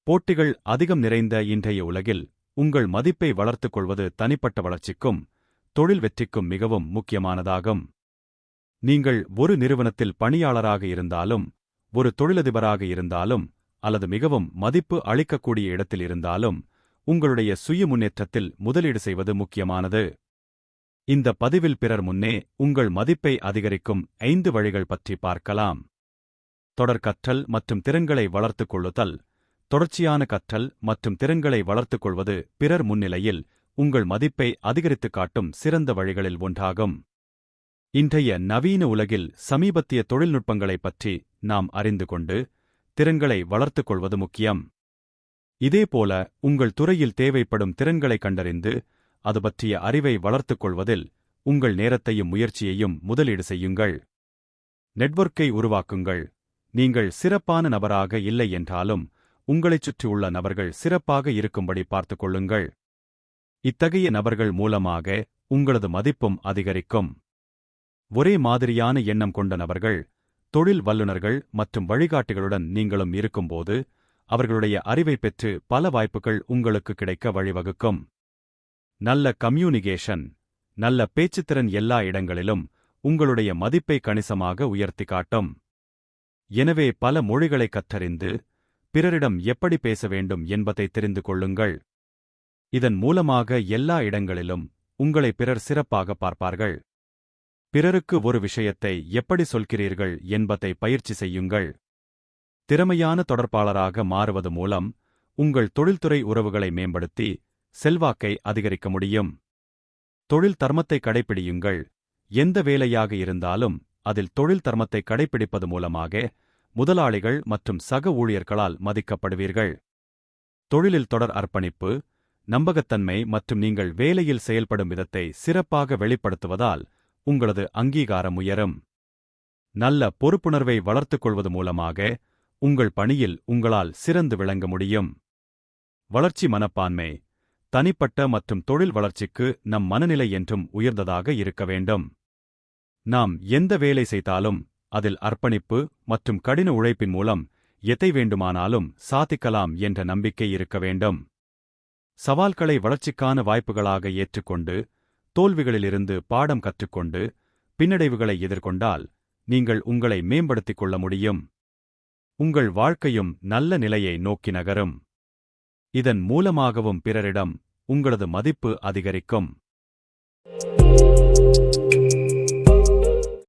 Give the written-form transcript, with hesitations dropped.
போட்டிகள் அதிகம் நிறைந்த இன்றைய உலகில் உங்கள் மதிப்பை வளர்த்துக் கொள்வது தனிப்பட்ட வளர்ச்சிக்கும் தொழில் வெற்றிக்கும் மிகவும் முக்கியமானதாகும். நீங்கள் ஒரு நிறுவனத்தில் பணியாளராக இருந்தாலும், ஒரு தொழிலதிபராக இருந்தாலும், அல்லது மிகவும் மதிப்பு அளிக்கக்கூடிய இடத்தில் இருந்தாலும், உங்களுடைய சுய முன்னேற்றத்தில் முதலீடு செய்வது முக்கியமானது. இந்த பதிவில் பிறர் முன்னே உங்கள் மதிப்பை அதிகரிக்கும் 5 வழிகள் பற்றி பார்க்கலாம். தொடர் கற்றல் மற்றும் திறன்களை வளர்த்துக் கொள்ளுதல். தொடர்ச்சியான கற்றல் மற்றும் திறன்களை வளர்த்துக் கொள்வது பிறர் முன்னிலையில் உங்கள் மதிப்பை அதிகரித்துக் காட்டும் சிறந்த வழிகளில் ஒன்றாகும். இன்றைய நவீன உலகில் சமீபத்திய தொழில்நுட்பங்களைப் பற்றி நாம் அறிந்து கொண்டு திறன்களை வளர்த்துக் கொள்வது முக்கியம். இதேபோல உங்கள் துறையில் தேவைப்படும் திறன்களை கண்டறிந்து அது பற்றிய அறிவை வளர்த்துக் கொள்வதில் உங்கள் நேரத்தையும் முயற்சியையும் முதலீடு செய்யுங்கள். நெட்வொர்க்கை உருவாக்குங்கள். நீங்கள் சிறப்பான நபராக இல்லை என்றாலும் உங்களைச் சுற்றியுள்ள நபர்கள் சிறப்பாக இருக்கும்படி பார்த்துக் கொள்ளுங்கள். இத்தகைய நபர்கள் மூலமாக உங்களது மதிப்பும் அதிகரிக்கும். ஒரே மாதிரியான எண்ணம் கொண்ட நபர்கள், தொழில் வல்லுநர்கள் மற்றும் வழிகாட்டிகளுடன் நீங்களும் இருக்கும்போது அவர்களுடைய அறிவை பெற்று பல வாய்ப்புகள் உங்களுக்கு கிடைக்க வழிவகுக்கும். நல்ல கம்யூனிகேஷன். நல்ல பேச்சுத்திறன் எல்லா இடங்களிலும் உங்களுடைய மதிப்பை கணிசமாக உயர்த்தி காட்டும். எனவே பல மொழிகளை கற்றறிந்து பிறரிடம் எப்படி பேச வேண்டும் என்பதை தெரிந்து கொள்ளுங்கள். இதன் மூலமாக எல்லா இடங்களிலும் உங்களை பிறர் சிறப்பாக பார்ப்பார்கள். பிறருக்கு ஒரு விஷயத்தை எப்படி சொல்கிறீர்கள் என்பதை பயிற்சி செய்யுங்கள். திறமையான தொடர்பாளராக மாறுவது மூலம் உங்கள் தொழில்துறை உறவுகளை மேம்படுத்தி செல்வாக்கை அதிகரிக்க முடியும். தொழில் தர்மத்தை கடைப்பிடியுங்கள். எந்த வேலையாக இருந்தாலும் அதில் தொழில் தர்மத்தை கடைப்பிடிப்பது மூலமாக முதலாளிகள் மற்றும் சக ஊழியர்களால் மதிக்கப்படுவீர்கள். தொழிலில் தொடர் அர்ப்பணிப்பு, நம்பகத்தன்மை மற்றும் நீங்கள் வேலையில் செயல்படும் விதத்தை சிறப்பாக வெளிப்படுத்துவதால் உங்களது அங்கீகாரம் உயரும். நல்ல பொறுப்புணர்வை வளர்த்துக் கொள்வது மூலமாக உங்கள் பணியில் உங்களால் சிறந்து விளங்க முடியும். வளர்ச்சி மனப்பான்மை. தனிப்பட்ட மற்றும் தொழில் வளர்ச்சிக்கு நம் மனநிலை என்றும் உயர்ந்ததாக இருக்க வேண்டும். நாம் எந்த வேலை செய்தாலும் அதில் அர்ப்பணிப்பு மற்றும் கடின உழைப்பின் மூலம் எதை வேண்டுமானாலும் சாதிக்கலாம் என்ற நம்பிக்கை இருக்க வேண்டும். சவால்களை வளர்ச்சிக்கான வாய்ப்புகளாக ஏற்றுக்கொண்டு தோல்விகளிலிருந்து பாடம் கற்றுக்கொண்டு பின்னடைவுகளை எதிர்கொண்டால் நீங்கள் உங்களை மேம்படுத்திக் கொள்ள முடியும். உங்கள் வாழ்க்கையும் நல்ல நிலையை நோக்கி நகரும். இதன் மூலமாகவும் பிறரிடம் உங்களது மதிப்பு அதிகரிக்கும்.